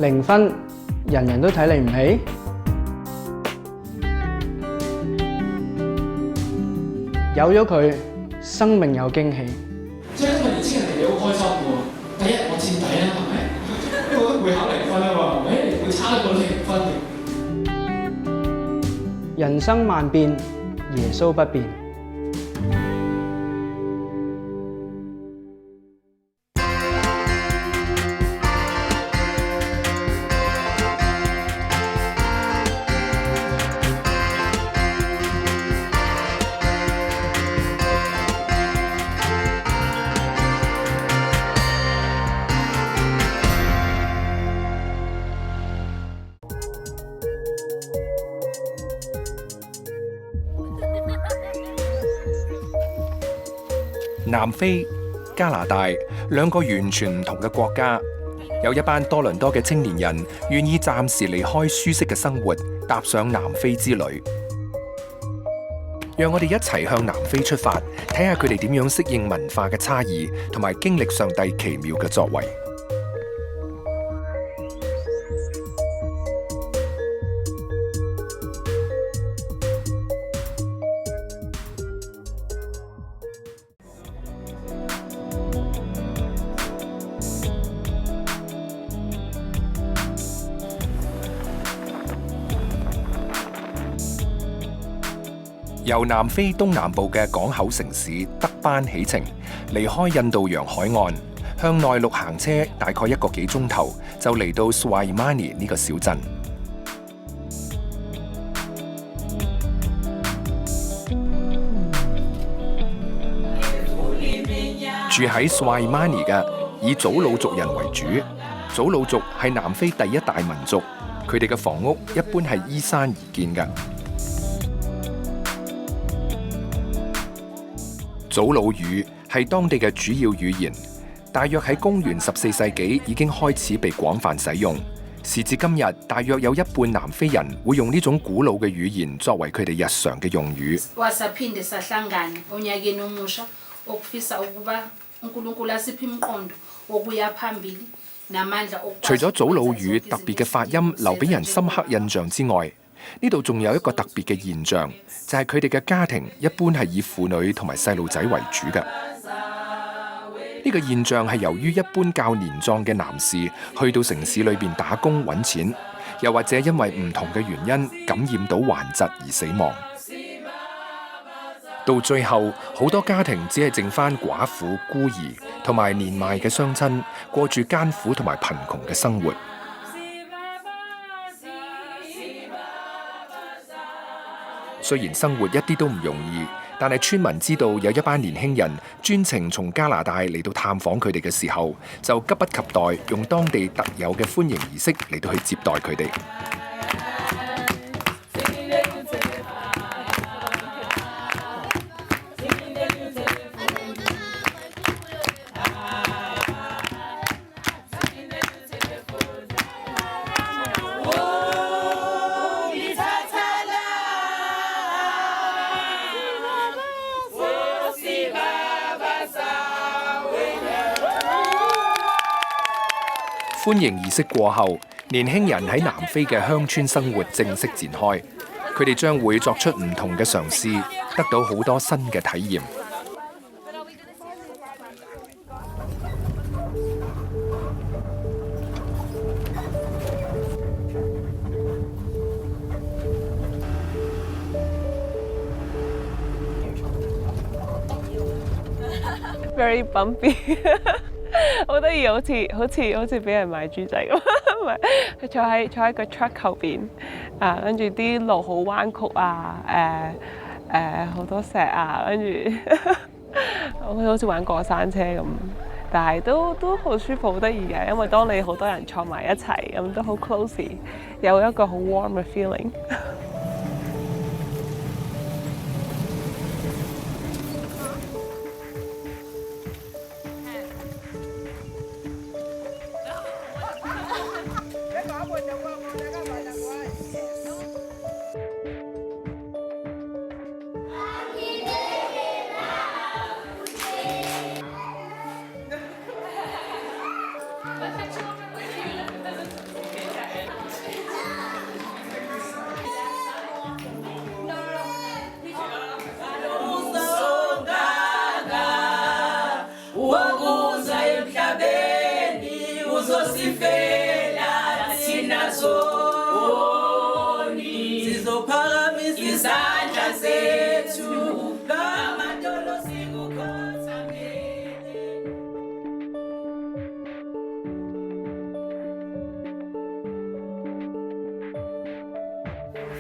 0分，人人都睇你唔起。有咗佢，生命有驚喜。所以今日年青人嚟你好開心喎！第一，我墊底啦，係咪？因為我都會考0分啊嘛，係咪？會差過0分嘅。人生萬變，耶穌不變。南非、加拿大兩個完全唔同嘅國家，有一班多倫多嘅青年人願意暫時離開舒適嘅生活，踏上南非之旅。讓我哋一齊向南非出發，睇下佢哋點樣適應文化嘅差異，同埋經歷上帝奇妙嘅作為。由南非東南部嘅港口城市德班起程，離開印度洋海岸，向內陸行車大概1個幾鐘頭，就嚟到 Swahimani 呢個小鎮。住喺 Swahimani 嘅以祖魯族人為主，祖魯族係南非第一大民族，佢哋嘅房屋一般係依山而建嘅。祖魯語係當地嘅主要語言，大約喺公元14世紀已經開始被廣泛使用。時至今日，大約有一半南非人會用呢種古老嘅語言作為佢哋日常嘅用語。除咗祖魯語特別嘅發音留俾人深刻印象之外，呢度仲有一個特別嘅現象，就係佢哋嘅家庭一般係以婦女同埋細路仔為主嘅。呢個現象係由於一般較年壯嘅男士去到城市裏邊打工揾錢，又或者因為唔同嘅原因感染到患疾而死亡。到最後，好多家庭只係剩返寡婦、孤兒同埋年邁嘅雙親，過住艱苦同埋貧窮嘅生活。雖然生活一啲都唔容易，但係村民知道有一班年輕人專程從加拿大嚟到探訪佢哋嘅時候，就急不及待用當地特有嘅歡迎儀式嚟到去接待佢哋。歡迎儀式過後，年輕人喺南非嘅鄉村生活正式展開。佢哋將會作出唔同嘅嘗試，得到好多新嘅體驗。Very bumpy 好得意，好似俾人買豬仔咁，唔係佢坐喺個 truck 後邊啊，跟住啲路好彎曲啊，好多石啊，跟住好似玩過山車咁，但係都好舒服，好得意嘅，因為當你好多人坐埋一齊咁，都好 close， 有一個好 warm 嘅 feeling。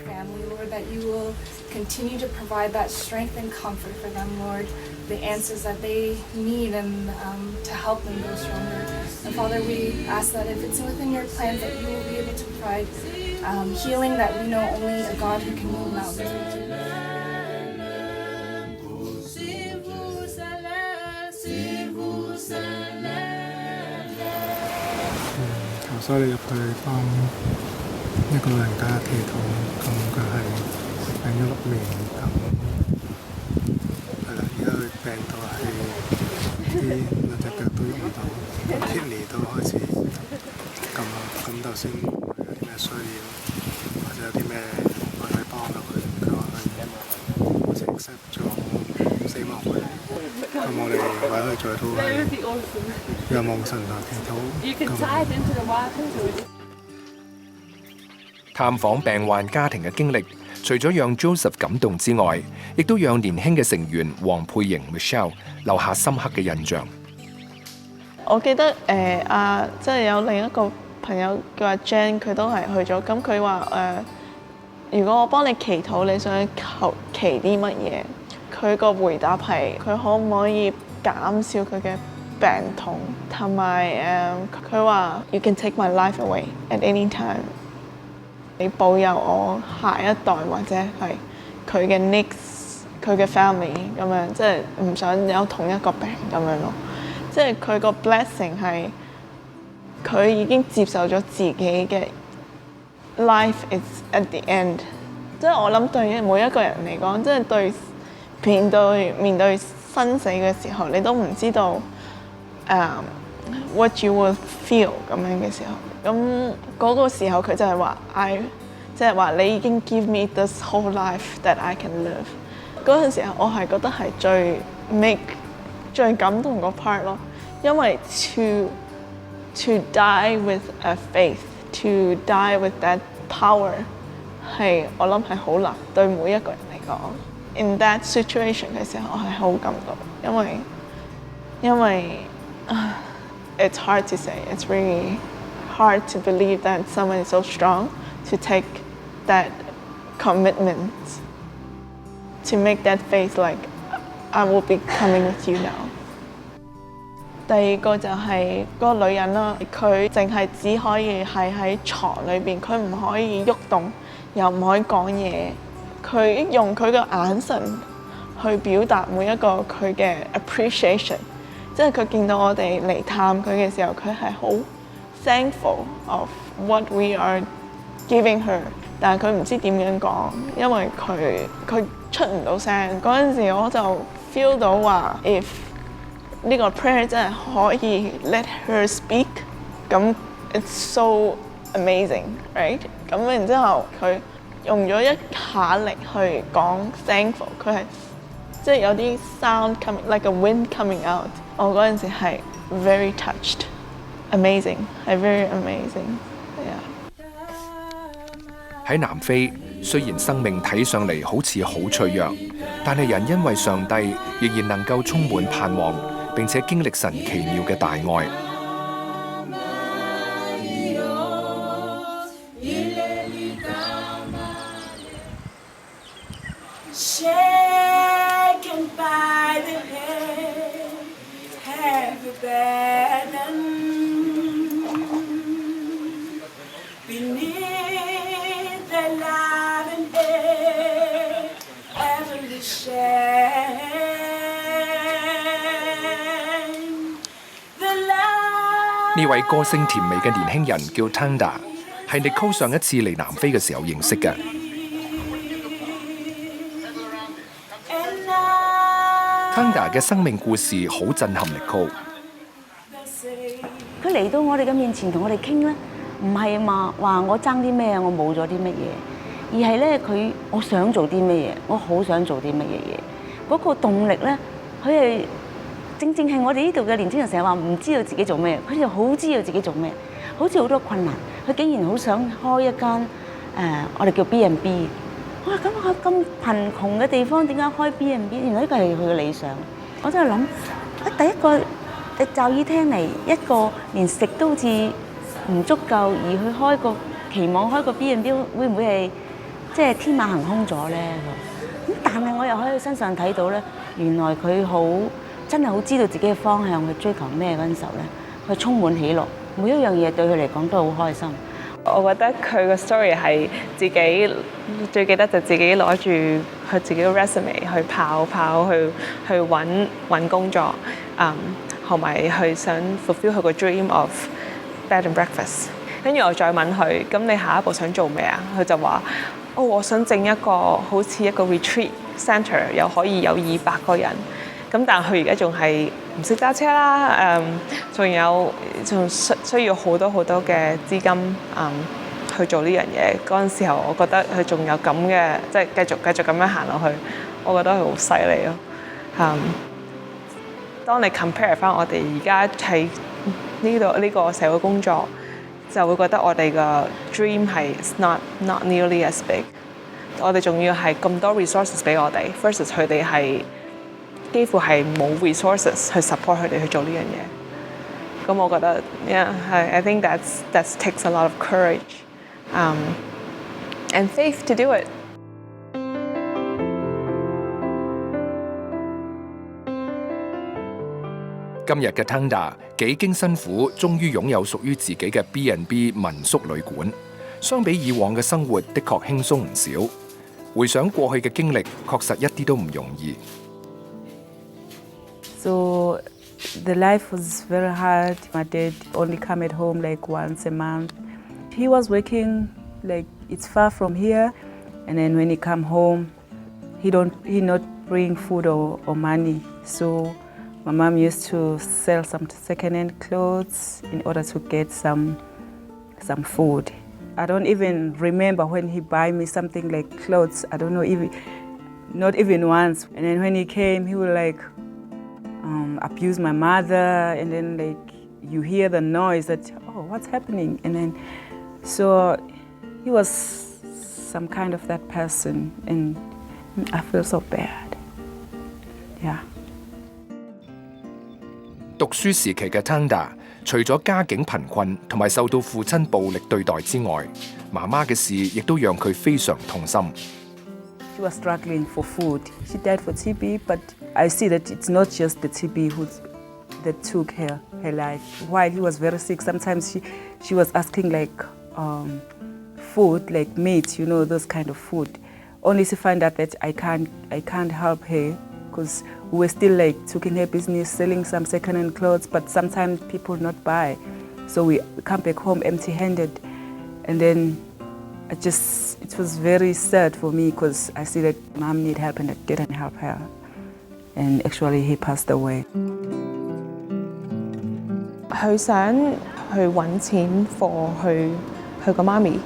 Family, Lord, that you will continue to provide that strength and comfort for them, Lord, the answers that they need and to help them go stronger. And Father, we ask that if it's within your plans that you will be able to provide healing that we know only a God who can move mountains will do. 求所以你入去幫一個老人家祈禱，咁佢係病咗6年，咁係啦，而家佢病到係啲兩隻腳都喐唔到 ，kidney 都開始咁啦，咁頭先有啲咩需要，或者有啲咩我可以幫到佢，佢話佢好似 accept 咗死亡佢，咁我哋為佢做到係仰望神啊祈禱，探訪病患家庭嘅經歷，除咗讓 Joseph 感動之外，亦都讓年輕嘅成員黃佩瑩 Michelle 留下深刻嘅印象。我記得即係有另一個朋友叫阿 Jan， 佢都係去咗。咁佢話如果我幫你祈禱，你想祈啲乜嘢？佢個回答係佢可唔可以減少佢嘅病痛，同埋佢話 You can take my life away at any time。你保佑我下一代或者係佢嘅 next 佢嘅 family 咁樣，即係唔想有同一個病咁樣咯。即係佢個 blessing 係佢已經接受咗自己嘅 life is at the end。即係我諗對於每一個人嚟講，即係面對生死嘅時候，你都唔知道what you will feel 咁樣嘅時候。咁嗰個時候佢就係話即係話你已經 give me this whole life that I can live。嗰陣時候我係覺得係最感動個 part 咯，因為 to die with a faith, to die with that power 係我諗係好難對每一個人嚟講。In that situation 嘅時候我係好感動，因為it's hard to say, it's really hard to believe that someone is so strong to take that commitment, to make that faith like I will be coming with you now。 第二個就係嗰個女人啦，佢淨係只可以係喺床裏邊，佢唔可以喐動，又唔可以講嘢。佢用佢嘅眼神去表達每一個佢嘅 appreciation， 即係佢見到我哋嚟探佢嘅時候，佢係好 thankful of what we are giving her， 但係佢唔知點樣講，因為佢出唔到聲。嗰陣時我就 feel 到話 if 呢個 prayer 真係可以 let her speak， 咁 it's so amazing，right？ 咁然之後佢用咗一下力去講 thankful， 佢係即係有啲 sound coming like a wind coming out。我嗰陣時係 very touched，amazing， 係 very amazing。喺南非，雖然生命睇上嚟好似好脆弱，但係人因為上帝仍然能夠充滿盼望，並且經歷神奇妙嘅大愛。呢位歌聲甜美嘅年輕人叫 Tanda， 係 Nicole 上一次嚟南非嘅時候認識嘅。Tanda 嘅生命故事好震撼 Nicole。佢嚟到我哋嘅面前同我哋傾咧，唔係話我爭啲咩，我冇咗啲乜嘢，而係咧我想做啲乜嘢，我好想做啲乜嘢嘢。嗰個動力咧，佢係正係我哋呢度嘅年輕人成日話唔知道自己做咩，佢哋好知道自己做咩，好似好多困難，佢竟然好想開一間我哋叫 B&B。哇！咁貧窮嘅地方點解開 B&B？ 原來呢個係佢嘅理想。我真係諗，第一個就耳聽嚟，一個連食都好似唔足夠，而去開個期望開個 B&B， 會唔會係即係天馬行空咗咧？咁但係我又喺佢身上睇到咧，原來佢真係好知道自己嘅方向去追求咩嗰陣時候咧，佢充滿喜樂，每一樣嘢對佢嚟講都好開心。我覺得佢個 story 係自己最記得就自己攞住佢自己嘅 resume 去跑去揾工作，同埋去想 fulfill 佢個 dream of bed and breakfast。跟住我再問佢：咁你下一步想做咩啊？佢就話：我想整一個好似一個 retreat centre， 又可以有200個人。咁但係佢而家仲係唔識揸車啦，仲需要好多嘅資金去做呢樣嘢。嗰陣時候，我覺得佢仲有咁嘅，即係繼續咁樣行落去，我覺得佢好犀利咯。當你 compare 翻我哋而家喺呢個社會工作，就會覺得我哋嘅 dream 係 not nearly as big。我哋仲要係咁多 resources 俾我哋 ，versus 佢哋係幾乎係冇 resources 去 support 佢哋去做呢樣嘢。咁我覺得 I think that takes a lot of courage and faith to do it。今日嘅 Tanda 幾經辛苦，終於擁有屬於自己嘅 B&B 民宿旅館。相比以往嘅生活，的確輕鬆唔少。回想過去嘅經歷，確實一啲都唔容易。So the life was very hard. My dad only come at home like once a month. He was working like it's far from here, and then when he come home, he not bring food or money. So my mom used to sell some second-hand clothes in order to get some food. I don't even remember when he buy me something like clothes. I don't know, not even once. And then when he came, he would like abuse my mother, and then like you hear the noise that, oh, what's happening? And then so he was some kind of that person, and I feel so bad. Yeah. 讀書時期嘅 Tanda， 除咗家境貧困同埋受到父親暴力對待之外，媽媽嘅事亦都讓佢非常痛心。She was struggling for food. She died for TB, but I see that it's not just the TB that took her life. While he was very sick, sometimes she was asking like food, like meat, you know, those kind of food. Only to find out that I can't help her, because we were still like taking her business, selling some second-hand clothes, but sometimes people not buy. So we come back home empty-handed. And then it was very sad for me, because I see that mom need help and I didn't help her. And actually he passed away. 佢想去揾錢 for 佢個媽咪，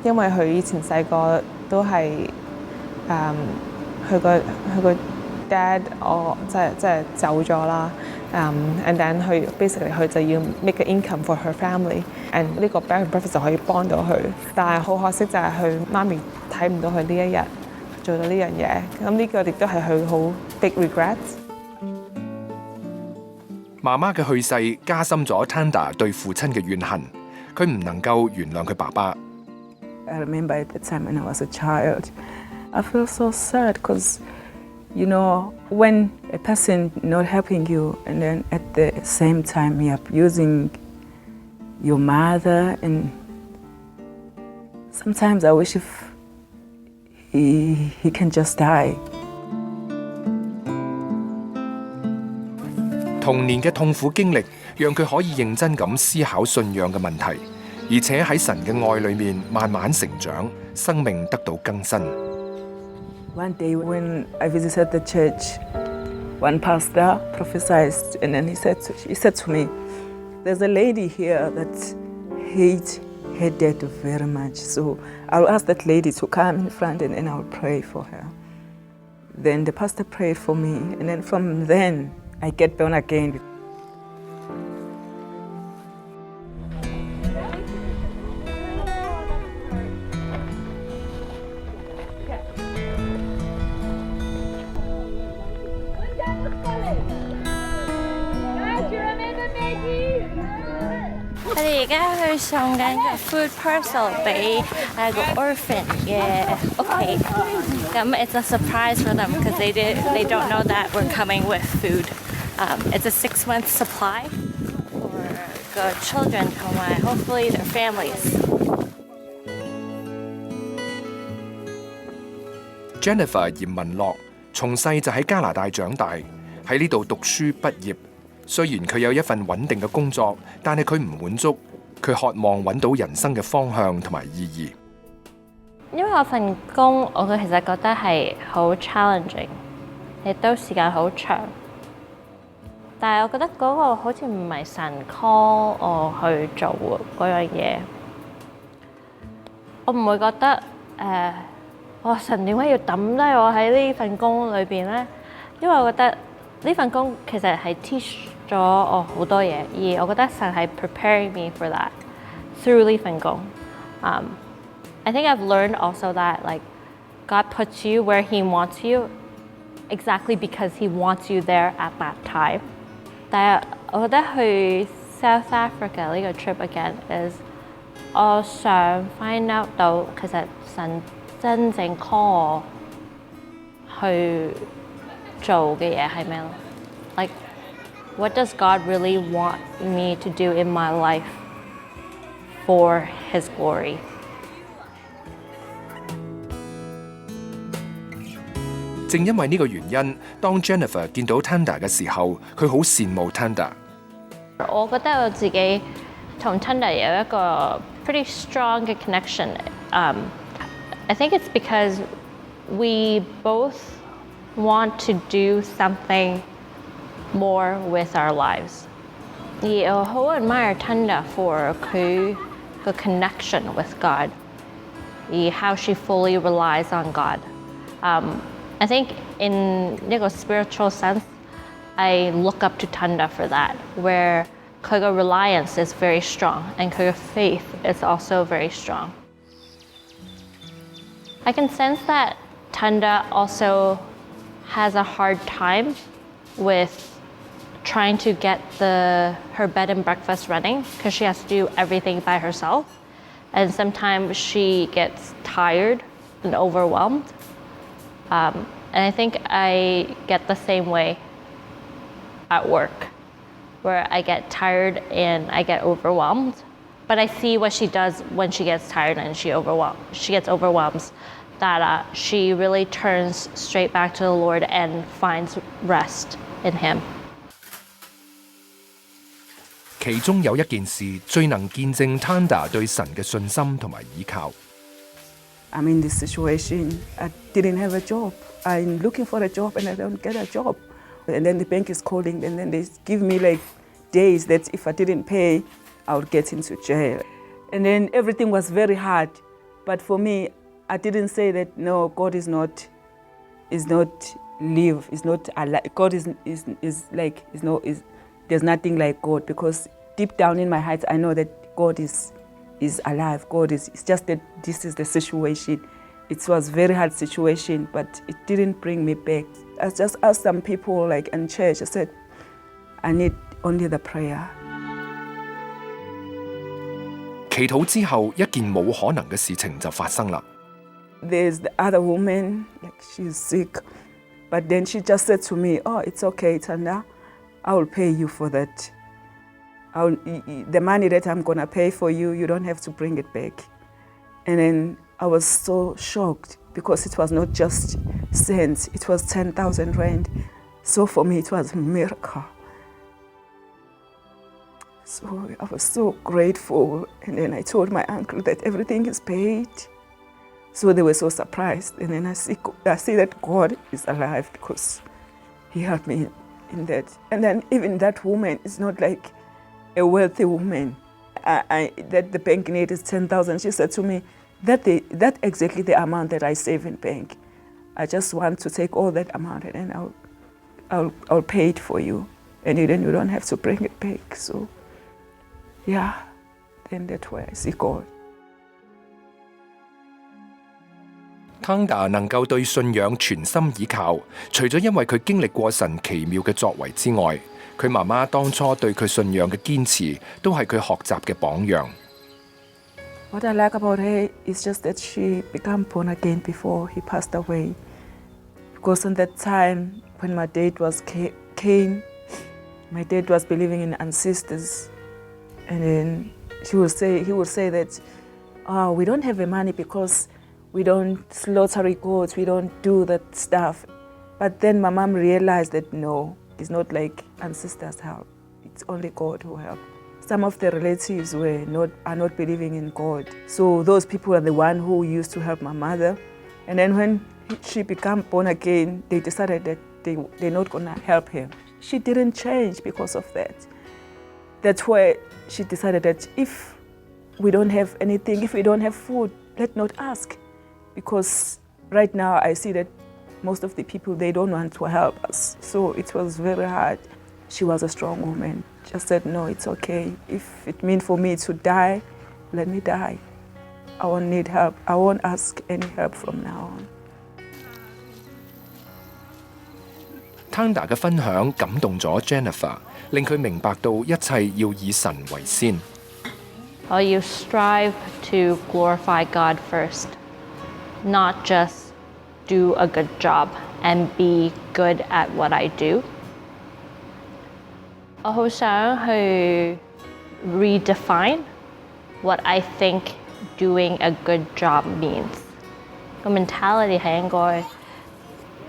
因為佢以前細個都係佢個 dad 即係走咗啦，and then 佢 basically 佢就要 make an income for her family，and 呢個 bed and breakfast 就可以幫到佢，但係好可惜就係佢媽咪睇唔到佢呢一日做到呢樣嘢，咁呢個亦都係佢好 big regret。媽媽嘅去世加深咗 Tanda 對父親嘅怨恨，佢唔能夠原諒佢爸爸。I remember at the time when I was a child, I feel so sad because, you know, when a person not helping you and then at the same time he abusing your mother, and sometimes I wish if he can just die. 童年嘅痛苦經歷，讓佢可以認真咁思考信仰嘅問題，而且喺神嘅愛裏面慢慢成長，生命得到更新。One day when I visited the church, one pastor prophesied, and then he said to me, "There's a lady here that hates her dad very much. So I'll ask that lady to come in front, and then I'll pray for her." Then the pastor prayed for me, and then from then I get born again. Tôi 哋而家去送緊個 food parcel 俾個 orphan 嘅屋企，咁 it's a surprise for them because they don't know that we're coming with food. It's a 6-month supply for the children 同埋 hopefully their families. Jennifer 嚴文樂從細就喺加拿大長大，喺呢度讀書畢業。雖然佢有一份穩定嘅工作，但係佢唔滿足，佢渴望揾到人生嘅方向同埋意義。因為我份工，我其實覺得係好 challenging， 亦都時間好長。但係我覺得嗰個好似唔係神 call 我去做嗰樣嘢，我唔會覺得神點解要抌低我喺呢份工裏邊咧？因為我覺得呢份工其實係 teach 咗我好多嘢，而我覺得神係 preparing me for that through 呢份工。I think I've learned also that like God puts you where He wants you exactly because He wants you there at that time。但係我覺得去 South Africa 呢個 trip again is 我想 find out 到其實神真正 call 我去做嘅嘢係咩咯？ Like what does God really want me to do in my life for His glory？ 正因為呢個原因，當 Jennifer 見到 Tanda 嘅時候，佢好羨慕 Tanda。我覺得我自己同 Tanda 有一個 pretty strong 嘅 connection。I think it's because we both want to do something more with our lives。而我好 admire Tanda for 佢個 connection with God， 而 how she fully relies on God。I think in 一個 spiritual sense, I look up to Tanda for that, where 佢個 reliance is very strong and 佢個 faith is also very strong. I can sense that Tanda also has a hard time with trying to get her bed and breakfast running because she has to do everything by herself. And sometimes she gets tired and overwhelmed. And I think I get the same way at work, where I get tired and I get overwhelmed. But I see what she does when she gets tired and she gets overwhelmed, that she really turns straight back to the Lord and finds rest in Him. 其中有一件事最能見證 Tanda 對神嘅信心同埋倚靠。I'm in this situation. I didn't have a job. I'm looking for a job and I don't get a job. And then the bank is calling and then they give me like days that if I didn't pay, I would get into jail. And then everything was very hard. But for me, I didn't say that, no, God is not live, is not alive. God is there's nothing like God, because deep down in my heart, I know that God is alive. It's just that this is the situation. It was a very hard situation, but it didn't bring me back. I just asked some people like in church, I said, I need only the prayer. 祈禱之後，一件冇可能嘅事情就發生啦。There's the other woman, like she's sick, but then she just said to me, oh, it's okay, Tanda, I will pay you for that. The money that I'm gonna pay for you, you don't have to bring it back. And then I was so shocked because it was not just cents, it was 10,000 rand. So for me, it was a miracle. So I was so grateful. And then I told my uncle that everything is paid. So they were so surprised. And then I see that God is alive because He helped me in that. And then even that woman is not like a wealthy woman. That the bank need is 10,000. She said to me, that exactly the amount that I save in bank. I just want to take all that amount and then I'll pay it for you. and then you don't have to bring it back. So, yeah, then that's where I see God. Tanda 能夠對信仰全心倚靠，除咗因為佢經歷過神奇妙嘅作為之外，佢媽媽當初對佢信仰嘅堅持，都係佢學習嘅榜樣。What I like about her is just that she became born again before he passed away. Because in that time, when my dad came, my dad was believing in ancestors, and then he would say that, oh, we don't have the money because we don't slaughter goats, we don't do that stuff. But then my mom realized that no, it's not like ancestors help, it's only God who helps. Some of the relatives are not believing in God. So those people are the one who used to help my mother. And then when she became born again, they decided that they're not gonna help her. She didn't change because of that. That's why she decided that if we don't have anything, if we don't have food, let's not ask. Because right now I see that most of the people, they don't want to help us. So it was very hard. She was a strong woman. Just said, no, it's okay. If it means for me to die, let me die. I won't need help. I won't ask any help from now on. Tanda 嘅分享感動咗 Jennifer， 令佢明白到一切要以神為先。我要 strive to glorify God first, not just do a good job and be good at what I do. 我好想去 redefine what I think doing a good job means. 個 mentality 係應該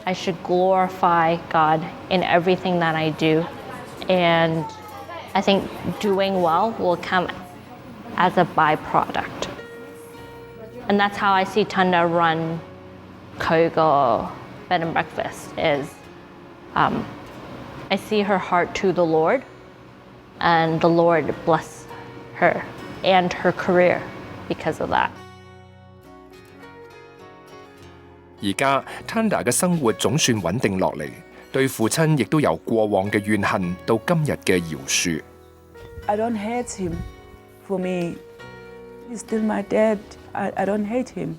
I should glorify God in everything that I do, and I think doing well will come as a byproduct. And that's how I see Tanda run Kogo Bed and Breakfast is I see her heart to the Lord, and the Lord bless her and her career because of that. 而家 Tanda 嘅生活總算穩定落嚟，對父親亦都由過往嘅怨恨到今日嘅饒恕。I don't hate him. For me, he's still my dad. I don't hate him.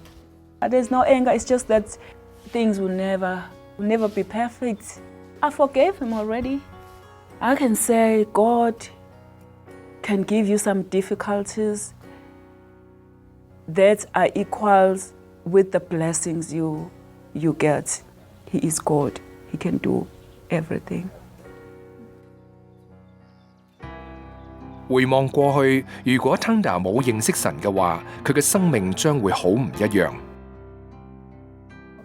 There's no anger. It's just that things will never be perfect. I forgave him already. I can say God can give you some difficulties that are equals with the blessings you get. He is God. He can do everything. 回望過去，如果 Tanda 冇認識神嘅話，佢嘅生命將會好唔一樣。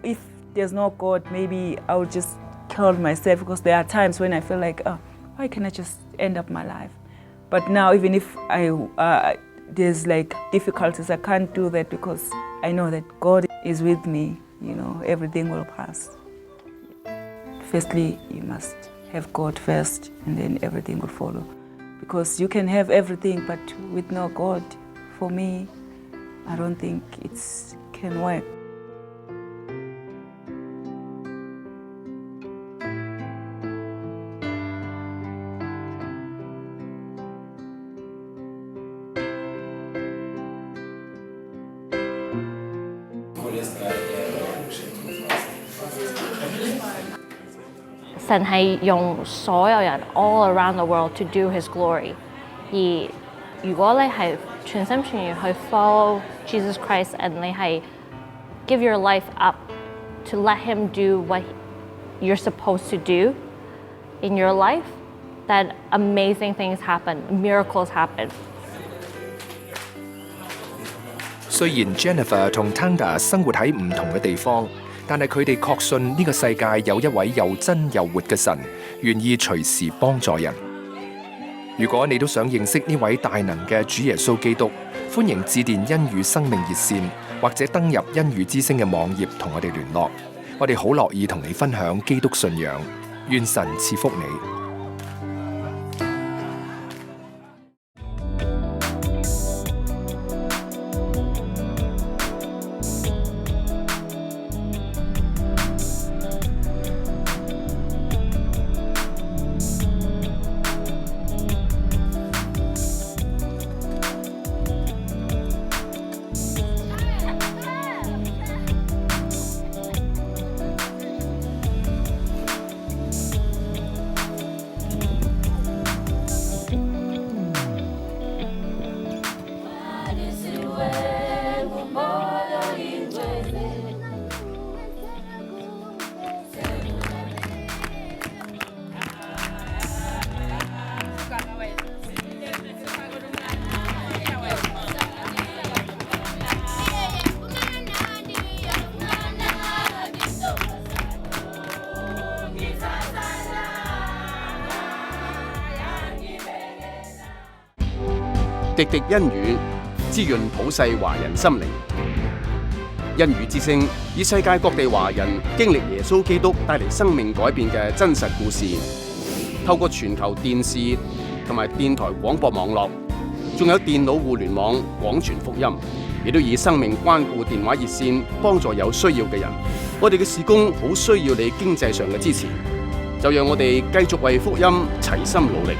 If there's no God, maybe I would just kill myself, because there are times when I feel like, oh, why can't I just end up my life? But now, even if there's like difficulties, I can't do that because I know that God is with me. You know, everything will pass. Firstly, you must have God first, and then everything will follow. Because you can have everything, but with no God, for me, I don't think it can work. God 神係用所有人 all around the world to do His glory。而如果你係全心全意去 follow Jesus Christ and 你係 give your life up to let Him do what you're supposed to do in your life, then amazing things happen, miracles happen。雖然 Jennifer 同 Tanda 生活喺唔同嘅地方，但係佢哋確信呢個世界有一位又真又活嘅神，願意隨時幫助人。如果你都想認識呢位大能嘅主耶穌基督，歡迎致電恩語生命熱線，或者登入恩語之聲嘅網頁同我哋聯絡。我哋好樂意同你分享基督信仰。願神賜福你。滴滴恩語，滋潤普世華人心靈。恩語之聲以世界各地華人經歷耶穌基督帶嚟生命改變嘅真實故事，透過全球電視同埋電台廣播網絡，仲有電腦互聯網廣傳福音，亦都以生命關顧電話熱線幫助有需要嘅人。我哋嘅事工好需要你經濟上嘅支持，就讓我哋繼續為福音齊心努力。